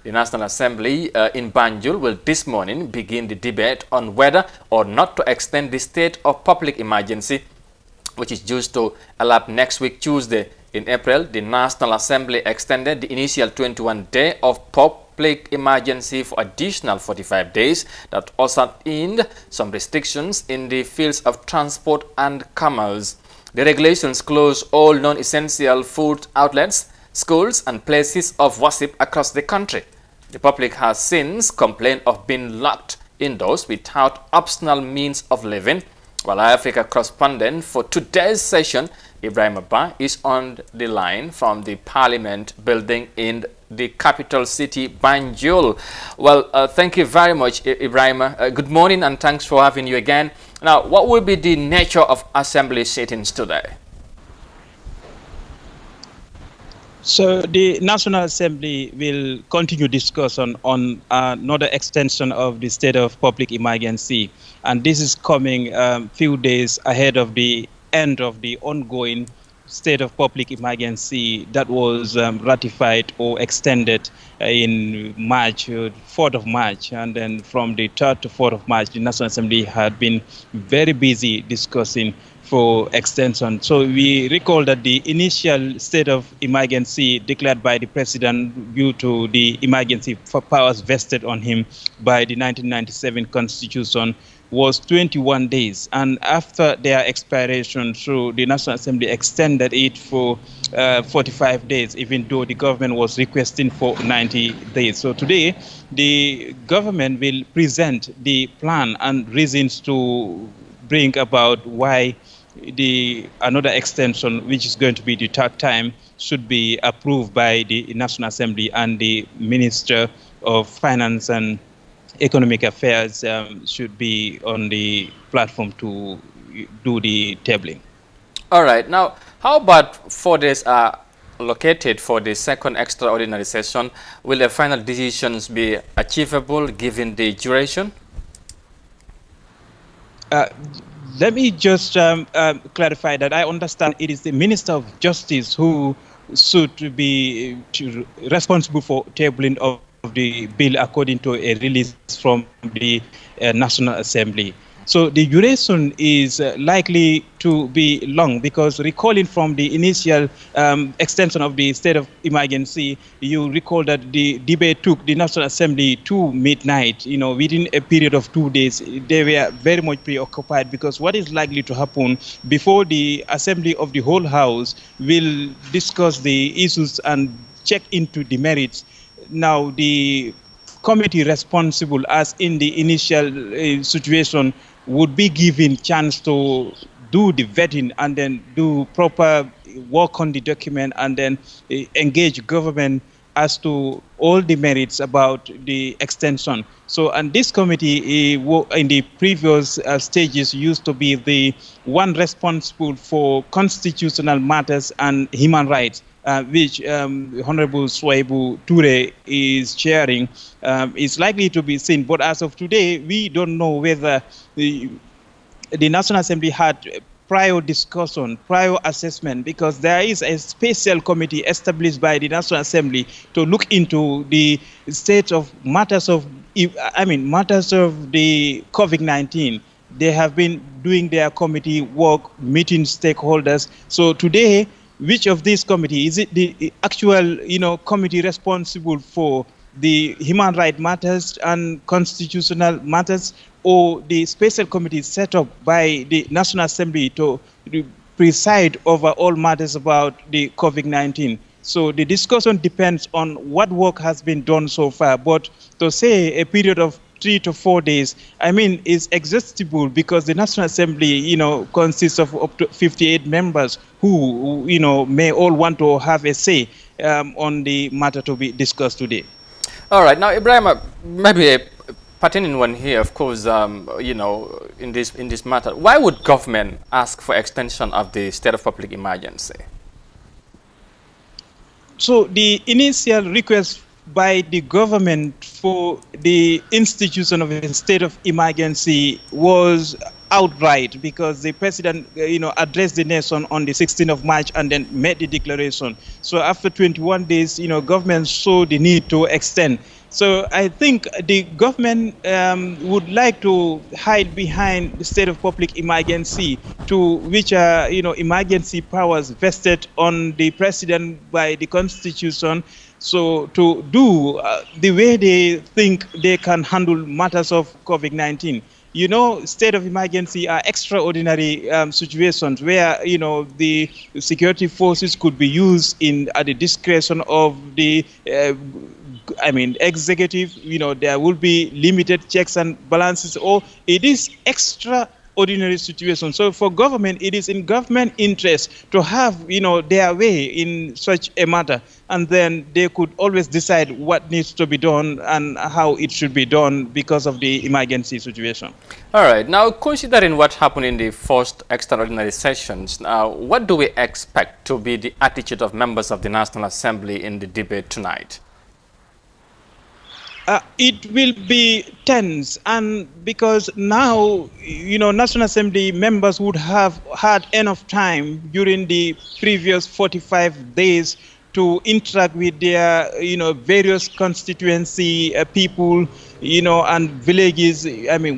The National Assembly in Banjul will this morning begin the debate on whether or not to extend the state of public emergency, which is due to elapse next week Tuesday. In April, the National Assembly extended the initial 21-day of public emergency for additional 45 days that also ended some restrictions in the fields of transport and commerce. The regulations close all non-essential food outlets, schools and places of worship across the country. The public has since complained of being locked indoors without optional means of living. While Eyeafrica correspondent for today's session, Ibrahim Abba, is on the line from the Parliament building in the capital city, Banjul. Well, thank you very much, Ibrahim. Good morning and thanks for having you again. Now, what will be the nature of Assembly sittings today? So the National Assembly will continue discussion on another extension of the state of public emergency. And this is coming few days ahead of the end of the ongoing state of public emergency that was ratified or extended in March, 4th of March. And then from the 3rd to 4th of March, the National Assembly had been very busy discussing for extension. So we recall that the initial state of emergency declared by the president due to the emergency powers vested on him by the 1997 Constitution was 21 days. And after their expiration, so the National Assembly extended it for 45 days, even though the government was requesting for 90 days. So today, the government will present the plan and reasons to bring about why another extension, which is going to be the third time, should be approved by the National Assembly, and the Minister of Finance and Economic Affairs should be on the platform to do the tabling. All right. Now, how about 4 days are allocated for the second extraordinary session? Will the final decisions be achievable given the duration? Let me just clarify that I understand it is the Minister of Justice who should be responsible for tabling of the bill according to a release from the National Assembly. So the duration is likely to be long, because recalling from the initial extension of the state of emergency, you recall that the debate took the National Assembly to midnight. Within a period of 2 days, they were very much preoccupied, because what is likely to happen before the Assembly of the whole House will discuss the issues and check into the merits. Now, the committee responsible, as in the initial situation, would be given chance to do the vetting and then do proper work on the document, and then engage government as to all the merits about the extension. So, and this committee in the previous stages used to be the one responsible for constitutional matters and human rights, which Honorable Swaibu Ture is chairing, is likely to be seen. But as of today, we don't know whether the National Assembly had prior discussion, prior assessment, because there is a special committee established by the National Assembly to look into the state of matters of the COVID-19. They have been doing their committee work, meeting stakeholders. So today, which of these committee is it? The actual, committee responsible for the human rights matters and constitutional matters, or the special committee set up by the National Assembly to preside over all matters about the COVID-19? So the discussion depends on what work has been done so far. But to say a period of 3 to 4 days, is exhaustible, because the National Assembly, consists of up to 58 members who, may all want to have a say on the matter to be discussed today. All right. Now, Ibrahim, maybe a pertinent one here, of course, in this matter. Why would government ask for extension of the state of public emergency? So the initial request by the government for the institution of a state of emergency was outright, because the president, addressed the nation on the 16th of March and then made the declaration. So after 21 days, government saw the need to extend. So I think the government would like to hide behind the state of public emergency, to which are emergency powers vested on the president by the constitution. So to do the way they think they can handle matters of COVID-19. State of emergency are extraordinary situations where the security forces could be used at the discretion of the executive. There will be limited checks and balances, or it is extraordinary situation. So for government, it is in government interest to have their way in such a matter, and then they could always decide what needs to be done and how it should be done because of the emergency situation. All right. Now, considering what happened in the first extraordinary sessions, now what do we expect to be the attitude of members of the National Assembly in the debate tonight? It will be tense, and because now, National Assembly members would have had enough time during the previous 45 days to interact with their, various constituency people, and villages,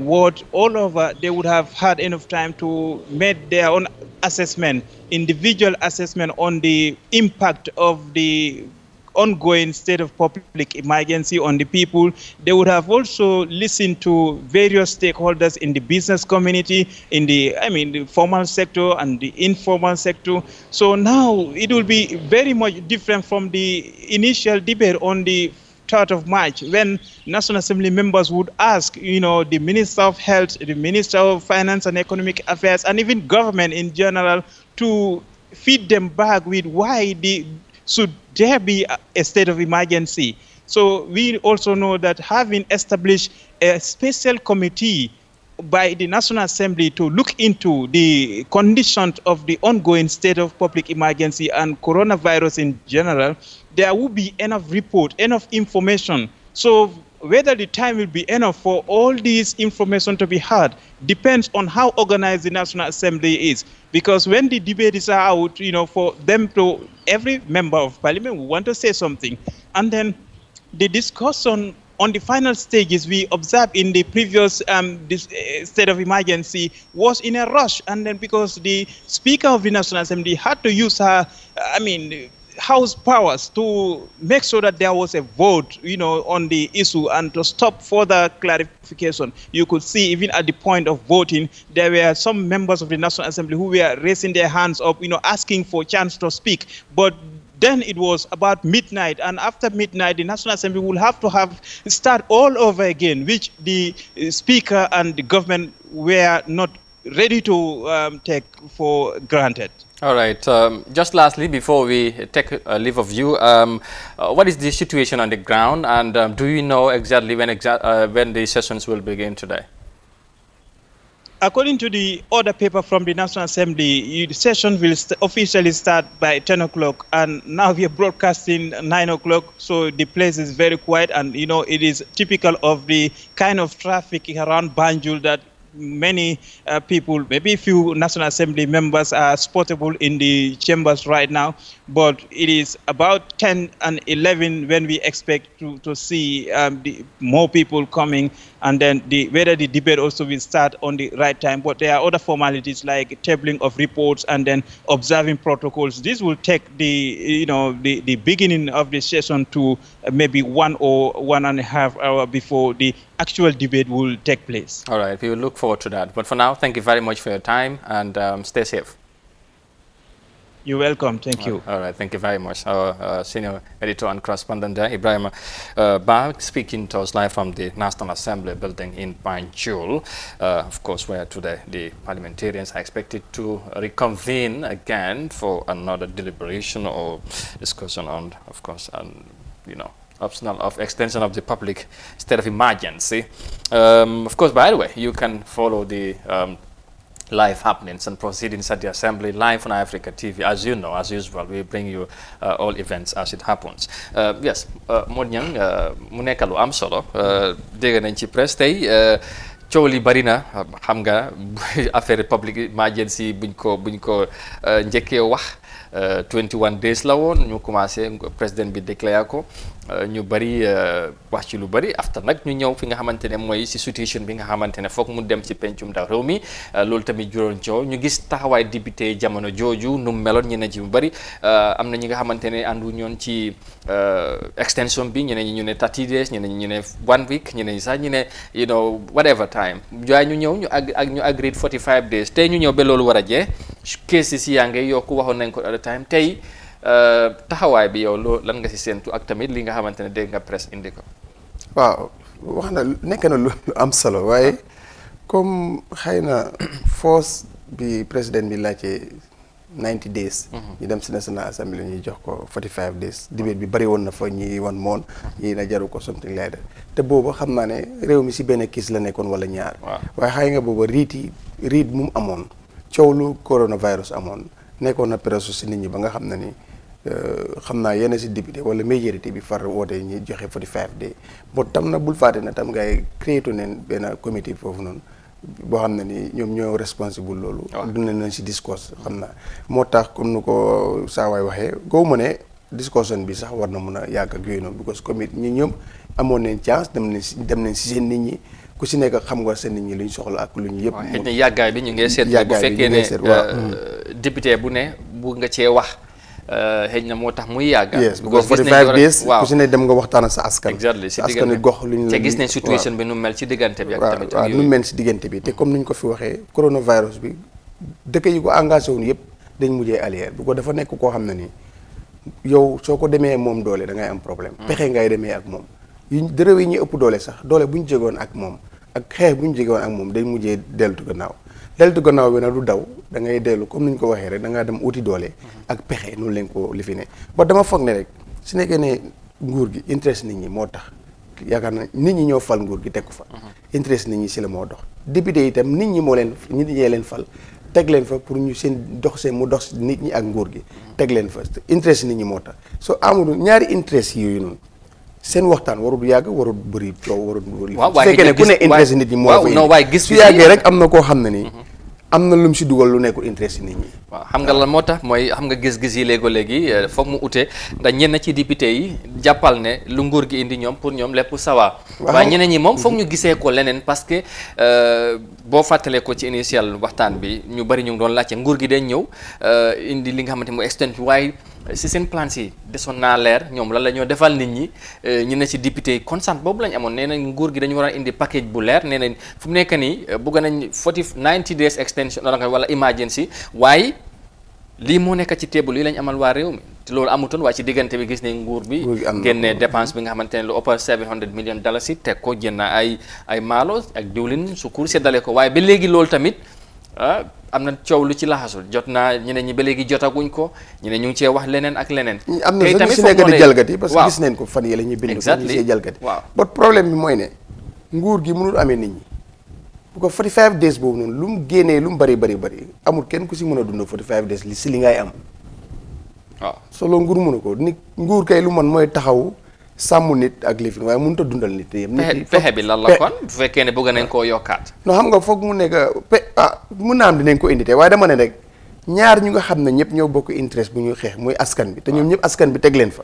ward, all over. They would have had enough time to make their own assessment, individual assessment on the impact of the ongoing state of public emergency on the people. They would have also listened to various stakeholders in the business community, in the formal sector and the informal sector. So now it will be very much different from the initial debate on the 3rd of March, when National Assembly members would ask, the Minister of Health, the Minister of Finance and Economic Affairs, and even government in general, to feed them back with why should there be a state of emergency. So we also know that having established a special committee by the National Assembly to look into the conditions of the ongoing state of public emergency and coronavirus in general, there will be enough report, enough information. So whether the time will be enough for all these information to be heard depends on how organized the National Assembly is. Because when the debate is out, for them to, every member of parliament will want to say something. And then the discussion on the final stages we observed in the previous state of emergency was in a rush. And then because the Speaker of the National Assembly had to use her, House powers to make sure that there was a vote, on the issue and to stop further clarification. You could see even at the point of voting, there were some members of the National Assembly who were raising their hands up, asking for a chance to speak. But then it was about midnight, and after midnight, the National Assembly will have to start all over again, which the Speaker and the government were not ready to take for granted. All right. Just lastly, before we take a leave of you, what is the situation on the ground, and do you know exactly when the sessions will begin today? According to the order paper from the National Assembly, the session will officially start by 10 o'clock, and now we are broadcasting 9 o'clock, so the place is very quiet, and it is typical of the kind of traffic around Banjul that many people, maybe a few National Assembly members are spottable in the chambers right now, but it is about 10 and 11 when we expect to see more people coming, and then whether the debate also will start on the right time. But there are other formalities like tabling of reports and then observing protocols. This will take the beginning of the session to maybe 1 or 1.5 hours before the actual debate will take place. All right, we will look forward to that. But for now, thank you very much for your time, and stay safe. You're welcome. Thank you. All right, thank you very much. Our senior editor and correspondent there, Ibrahim Ba, speaking to us live from the National Assembly building in Banjul. Of course, where today the parliamentarians are expected to reconvene again for another deliberation or discussion on, of course, optional of extension of the public state of emergency. Of course, by the way, you can follow the live happenings and proceedings at the Assembly live on Eyeafrica TV. As you know, as usual, we bring you all events as it happens. Yes, Modnyang, mu nekk lu am solo dégg nañ ci presse tey coow li bari na xam nga affaire public emergency buñ ko njëkkee wax 21 days la woon ñu commencé président bi déclaré ko ñu bari wax ci lu bari after nag ñu ñëw fi nga xamante ne mooy si situation bi nga xamante ne foog mu dem ci pencum ndaw réew mi loolu tamit juróon coow ñu gis taxawaay député jamono jooju nu mu meloon ñeneen ci bu bari am na ñi nga xamante ne àndu ñoon ci extension bi ñeneen ñi ñu ne 30 days ñeneen ñi ñu ne 1 week ñeneen ñi sax ñu ne whatever time waaye ñu ñëw ñu agreed 45 days tey ñu ñëw ba loolu war a jeex kees si yaa ngi yokku waxoon nañ ko at the time tey taxawaay bi yow loo lan nga si séentu ak tamit li nga xamante ne dégg nga presse indi ko. waaw wax na nekk na lu am solo waaye comme xëy na force bi président bi laajte 90 days. ñu dem si National Assembly ñuy jox ko 45 days debate bi bari woon na fa ñi wan moon ñi na jaru ko something like that te booba xam naa ne réew mi si benn kiis la nekkoon wala ñaar. waaye xëy nga booba riit mu amoon coow lu coronavirus amoon nekkoon na pression si nit ñi ba nga xam ne ni. xam naa yenn si député wala majorité bi far woote ñi joxe 45 days boo tam na bul fàtte na tam ngay créé neen benn comité foofu noonu boo xam ne ni ñoom ñoo responsible loolu duna nañ si discours xam naa moo tax comme nu ko saawaay waxee goo mu ne discussion bi sax war na mun a yàgg ak yooyu noonu because comité ñi ñoom amoon nañ chance dem nañ si seen nit ñi ku si nekk xam nga seen nit ñi lu ñu soxla ak lu ñu yëpp xëy na yàggaay bi ñu ngi seet bu fekkee ne député bu ne bu nga cee wax xëy na moo tax muy yàgg. yes because 45 days ku si ne dem nga waxtaan ak sa askan. exactly sa askan wi gox lu ñu la te gis nañ situation bi nu mel ci diggante bi. ak tamit waaw nu mel si diggante bi te comme ni ñu ko fi waxee coronavirus bi dëkk yi ko engagé woon yëpp dañ mujjee allier bu ko dafa nekk koo xam ne nii yow soo ko demee moom doole da ngay am problème. pexe ngay demee ak moom réew yi ñu ëpp doole sax doole bu ñu jegoon ak moom ak xeex bu ñu jegoon ak moom dañ mujjee deltu gannaaw. deltu gannaaw bi nag du daw da ngay dellu comme ni ñu ko waxee rek da ngaa dem uti doole ak pexe noonu leen ko li fi ne ba dama foog ne rek su nekkee ne nguur gi interest nit ñi moo tax yaakaar na nit ñi ñoo fal nguur gi teg ko fa interest nit ñi si la moo dox député itam nit ñi ñee leen fal teg leen fa pour ñu seen dox seen mu dox nit ñi ak nguur gi teg leen fa interest nit ñi moo tax soo amul ñaari interest yooyu noonu seen waxtaan warul yàgg warul bëri coow warul bëri su fekkee ne ku ne interest nit ñi moo fa su yàggee rek am na koo xam ne nii am na lu mu si dugal lu nekkul interest nit ñi. waaw xam nga lan moo tax mooy xam nga gis-gis yi léegi foog mu ute ndax ñenn ci député yi jàppal ne lu nguur gi indi ñoom pour ñoom lépp sawa waaye ñeneen ñi moom foog ñu gisee ko leneen parce que boo fàttalee ko ci initial waxtaan bi ñu bari ñu ngi doon laajte nguur gi day ñëw indi li nga xamante mooy extension waaye si seen plan si desoon naa leer ñoom lan la ñoo defal nit ñi ñu ne ci député yi constant boobu lañ amoon nee nañ nguur gi dañu war a indi package bu leer nee nañ fu mu nekk nii bëgg nañ 90 days extension wala emergency waaye lii moo nekk ci table yi lañ amal waa réew mi te loolu amutoon waaye ci diggante bi gis nañ nguur bi génne dépense bi nga xamante ne lu ëpp $700 million si teg ko jënd ay maalo ak diwlin sukur seddale ko waaye ba léegi loolu tamit am na coow lu ci laxasul jot naa ñeneen ñi ba léegi jotaguñ ko ñeneen ñu ngi cee wax leneen ak leneen. am na sax ñu si nekk di jalgati parce que gis nañ ko fan yii la ñuy bind ko ñu see jalgati. waaw but problème bi mooy ne nguur gi mënul amee nit ñi bu ko 45 days boobu noonu lu mu génnee lu mu bari amul kenn ku si mën a dund 45 days li si li ngay am. waaw solo nguur mënu ko nit nguur kay lu man mooy taxaw sàmm nit ak lifin waaye mënut a dundal nit yëpp. nit pexe bi lan la kon bu fekkee ne bëgg nañ koo yokkaat. non xam nga foog mu nekk mun naa am dinañ ko indi te waaye dama ne rek ñaar ñu nga xam ne ñëpp ñoo bokk interest bu ñuy xeex muy askan bi te ñoom ñëpp askan bi teg leen fa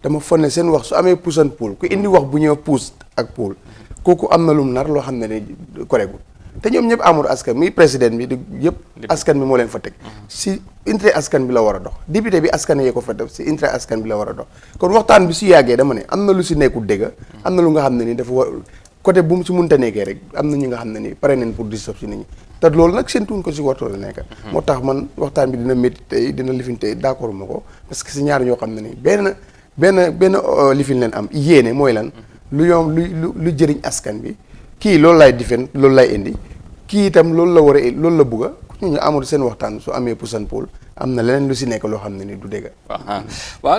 dama foog ne seen wax su amee push and pull ku indi wax bu ñëw push ak pull kooku am na lum nar loo xam ne ne correct te ñoom ñëpp amul askan muy président bi di yëpp askan bi moo leen fa teg si intérêt askan bi la war a dox député bi askan yee ko fa def si intérêt askan bi la war a dox kon waxtaan bi su yàggee dama ne am na lu si nekkul dëgg am na lu nga xam ne ni dafa war côté bu mu si mënta nekkee rek am na ñu nga xam ne ni pare nañ pour disturb si nit ñi te loolu nag seen tuñ ko si wartoo la nekk moo tax man waxtaan bi dina métti tey dina lifin tey d'accord ma ko parce que si ñaar ñoo xam ne ni benn lifin leen am yéene mooy lan lu yoom lu jëriñ askan bi kii loolu lay difen loolu lay indi kii itam loolu la war a loolu la bugga ñu amul seen waxtaan su amee pusan pool am na leneen lu si nekk loo xam ne ni du dégg. waaw